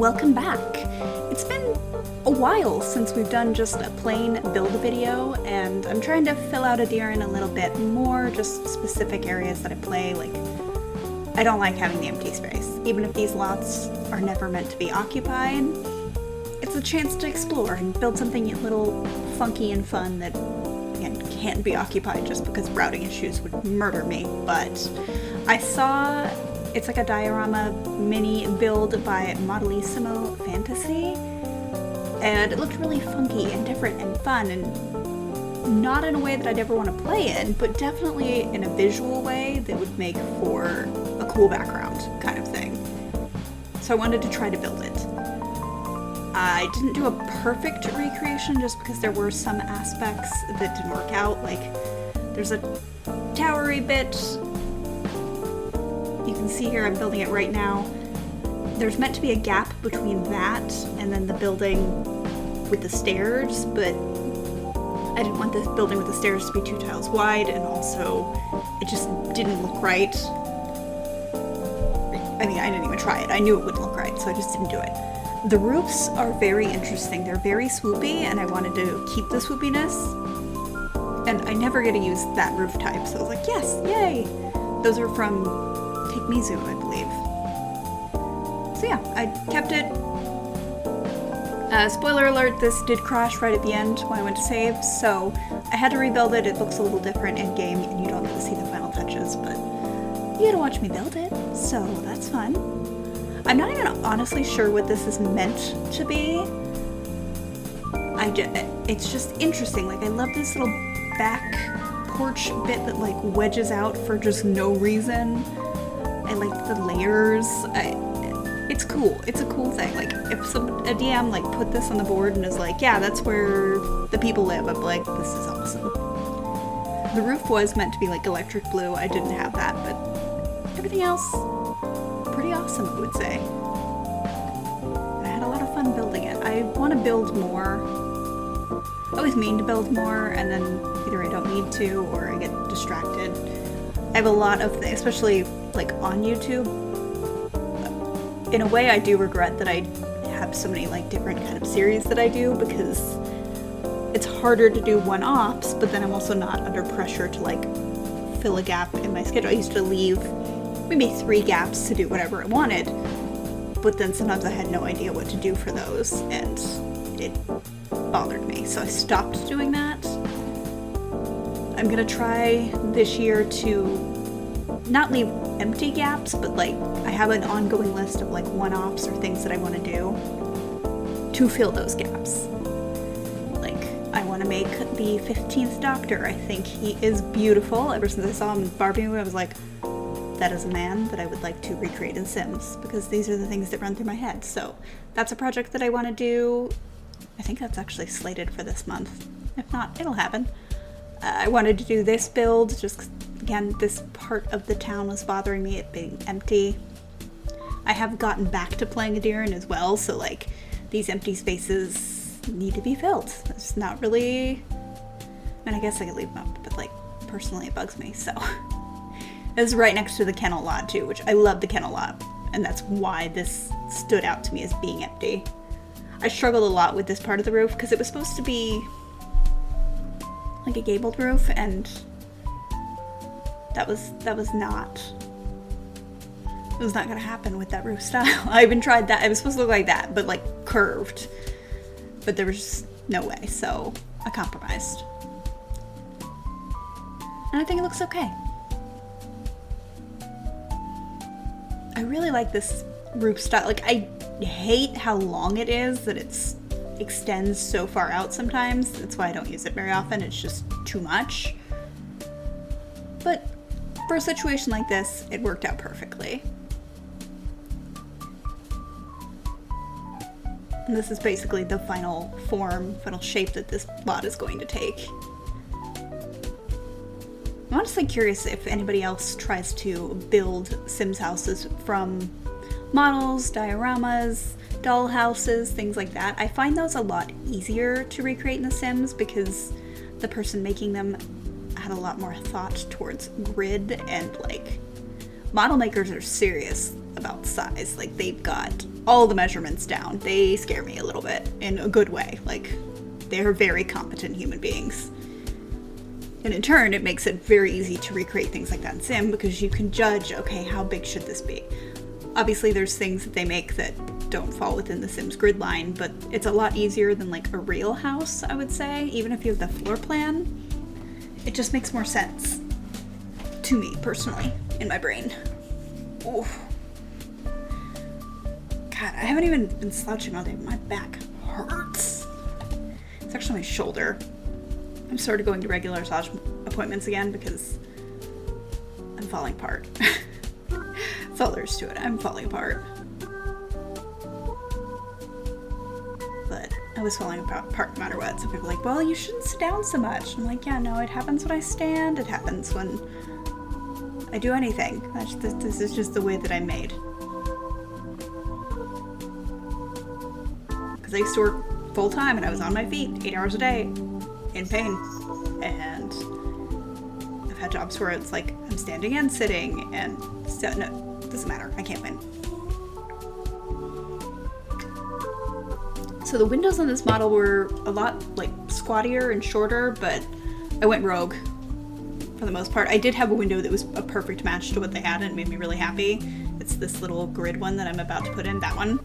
welcome back. It's been a while since we've done just a plain build video, and I'm trying to fill out Edirann a little bit more, just specific areas that I play. Like, I don't like having the empty space. Even if these lots are never meant to be occupied, it's a chance to explore and build something a little funky and fun that, again, can't be occupied just because routing issues would murder me. But I saw it's like a diorama mini build by Modelissimo Fantasy, and it looked really funky and different and fun, and not in a way that I'd ever want to play in, but definitely in a visual way that would make for a cool background kind of thing. So I wanted to try to build it. I didn't do a perfect recreation just because there were some aspects that didn't work out. Like, there's a towery bit. You can see here I'm building it right now. There's meant to be a gap between that and then the building with the stairs, but I didn't want this building with the stairs to be 2 tiles wide, and also it just didn't look right. I mean, I didn't even try it. I knew it wouldn't look right, so I just didn't do it. The roofs are very interesting. They're very swoopy, and I wanted to keep the swoopiness. And I never get to use that roof type, so I was like, yes, yay! Those are from Take Mizu, I believe. So yeah, I kept it. Spoiler alert, this did crash right at the end when I went to save, so I had to rebuild it. It looks a little different in game, and you don't get to see the final touches, but you get to watch me build it, so that's fun. I'm not even honestly sure what this is meant to be. It's just interesting. Like, I love this little back porch bit that like wedges out for just no reason. I like the layers. It's cool. It's a cool thing. Like, if a DM like put this on the board and is like, yeah, that's where the people live, I'm like, this is awesome. The roof was meant to be like electric blue. I didn't have that, but everything else, pretty awesome, I would say. And I had a lot of fun building it. I want to build more. I always mean to build more, and then either I don't need to or I get distracted. I have a lot of things, especially like on YouTube. In a way, I do regret that I have so many like different kind of series that I do, because it's harder to do one-offs, but then I'm also not under pressure to like fill a gap in my schedule. I used to leave maybe 3 gaps to do whatever I wanted, but then sometimes I had no idea what to do for those, and it bothered me, so I stopped doing that. I'm gonna try this year to not leave empty gaps, but like I have an ongoing list of like one-offs or things that I want to do to fill those gaps. Like, I want to make the 15th Doctor. I think he is beautiful. Ever since I saw him in the Barbie movie, I was like, that is a man that I would like to recreate in Sims, because these are the things that run through my head. So that's a project that I want to do. I think that's actually slated for this month. If not, it'll happen. I wanted to do this build, just again, this part of the town was bothering me, it being empty. I have gotten back to playing Edirann as well, so like, these empty spaces need to be filled. It's not really, I mean, I guess I could leave them up, but like, personally it bugs me, so. This is right next to the kennel lot too, which I love the kennel lot, and that's why this stood out to me as being empty. I struggled a lot with this part of the roof, because it was supposed to be like a gabled roof, and that was not gonna happen with that roof style. I even tried that. It was supposed to look like that, but like curved, but there was just no way, so I compromised, and I think it looks okay. I really like this roof style. Like, I hate how long it is, that it's extends so far out sometimes. That's why I don't use it very often. It's just too much. But for a situation like this, it worked out perfectly. And this is basically the final form, final shape that this lot is going to take. I'm honestly curious if anybody else tries to build Sims houses from models, dioramas, doll houses, things like that. I find those a lot easier to recreate in The Sims because the person making them had a lot more thought towards grid and like model makers are serious about size. Like, they've got all the measurements down. They scare me a little bit in a good way. Like, they're very competent human beings. And in turn, it makes it very easy to recreate things like that in Sim, because you can judge, okay, how big should this be? Obviously, there's things that they make that don't fall within the Sims grid line, but it's a lot easier than like a real house, I would say. Even if you have the floor plan, it just makes more sense to me personally in my brain. Oof. God, I haven't even been slouching all day. My back hurts. It's actually my shoulder. I'm sort of going to regular massage appointments again because I'm falling apart. That's all there is to it. I'm falling apart. But I was falling apart no matter what. So people are like, well, you shouldn't sit down so much. I'm like, yeah, no, it happens when I stand. It happens when I do anything. This is just the way that I'm made. Because I used to work full time and I was on my feet 8 hours a day in pain. And I've had jobs where it's like I'm standing and sitting and no. Doesn't matter. I can't win. So the windows on this model were a lot like squattier and shorter, but I went rogue for the most part. I did have a window that was a perfect match to what they had and it made me really happy. It's this little grid one that I'm about to put in, that one.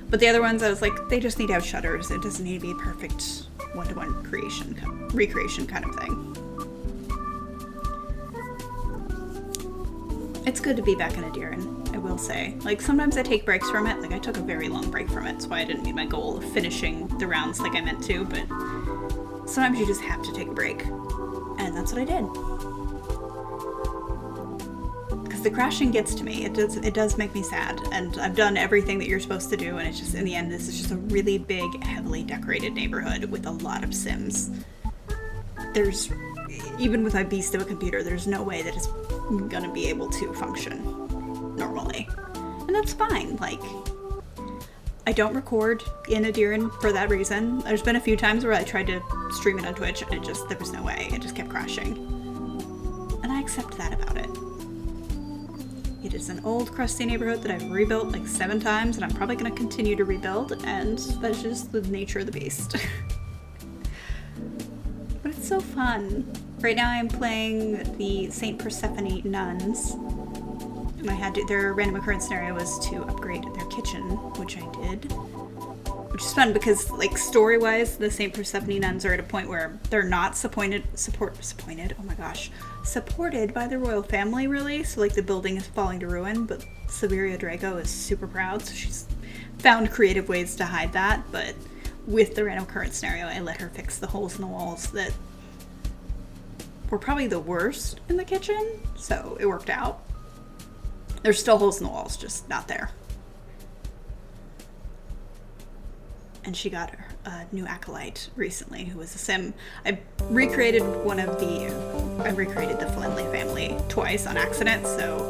But the other ones, I was like, they just need to have shutters. It doesn't need to be a perfect one-to-one recreation kind of thing. It's good to be back in Edirann, I will say. Like, sometimes I take breaks from it. Like, I took a very long break from it, so I didn't meet my goal of finishing the rounds like I meant to, but sometimes you just have to take a break. And that's what I did. Because the crashing gets to me. It does make me sad, and I've done everything that you're supposed to do, and it's just, in the end, this is just a really big, heavily decorated neighborhood with a lot of Sims. Even with my beast of a computer, there's no way that it's gonna be able to function normally. And that's fine. Like, I don't record in Edirann for that reason. There's been a few times where I tried to stream it on Twitch and there was no way. It just kept crashing. And I accept that about it. It is an old, crusty neighborhood that I've rebuilt like 7 times, and I'm probably gonna continue to rebuild, and that's just the nature of the beast. But it's so fun. Right now I'm playing the St. Persephone nuns. And their random occurrence scenario was to upgrade their kitchen, which I did. Which is fun because, like, story-wise, the St. Persephone nuns are at a point where they're not supported by the royal family, really. So, like, the building is falling to ruin, but Siberia Draco is super proud, so she's found creative ways to hide that. But with the random occurrence scenario, I let her fix the holes in the walls that were probably the worst in the kitchen, so it worked out. There's still holes in the walls, just not there. And she got a new acolyte recently who was a sim. I recreated the Flenley family twice on accident, so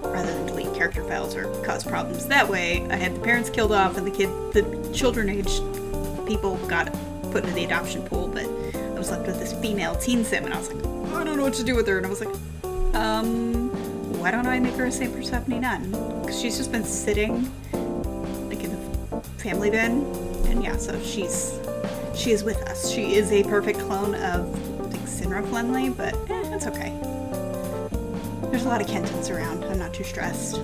rather than delete character files or cause problems that way, I had the parents killed off and the children-aged people got put into the adoption pool, but I was left with this female teen sim, and I was like, oh, I don't know what to do with her, and I was like, why don't I make her a St. Persephone nun? Because she's just been sitting, like, in the family bin, and yeah, so she is with us. She is a perfect clone of, like, Sinra Flenley, but it's okay. There's a lot of Kentons around. I'm not too stressed.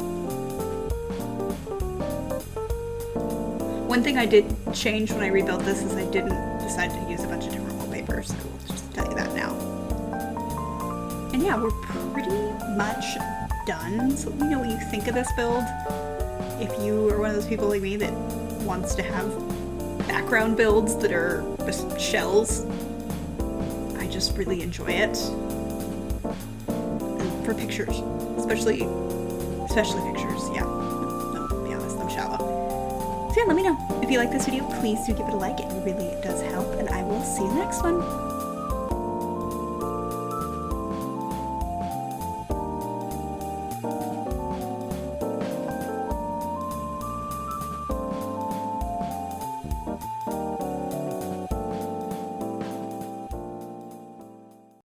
One thing I did change when I rebuilt this is I didn't decide to use a bunch of different wallpapers. So I'll just tell you that now. And yeah, we're pretty much done. So let me know what you think of this build. If you are one of those people like me that wants to have background builds that are just shells, I just really enjoy it. And for pictures, especially pictures, yeah. To be honest, I'm shallow. So yeah, let me know. If you like this video, please do give it a like. It really does help, and I will see you in the next one.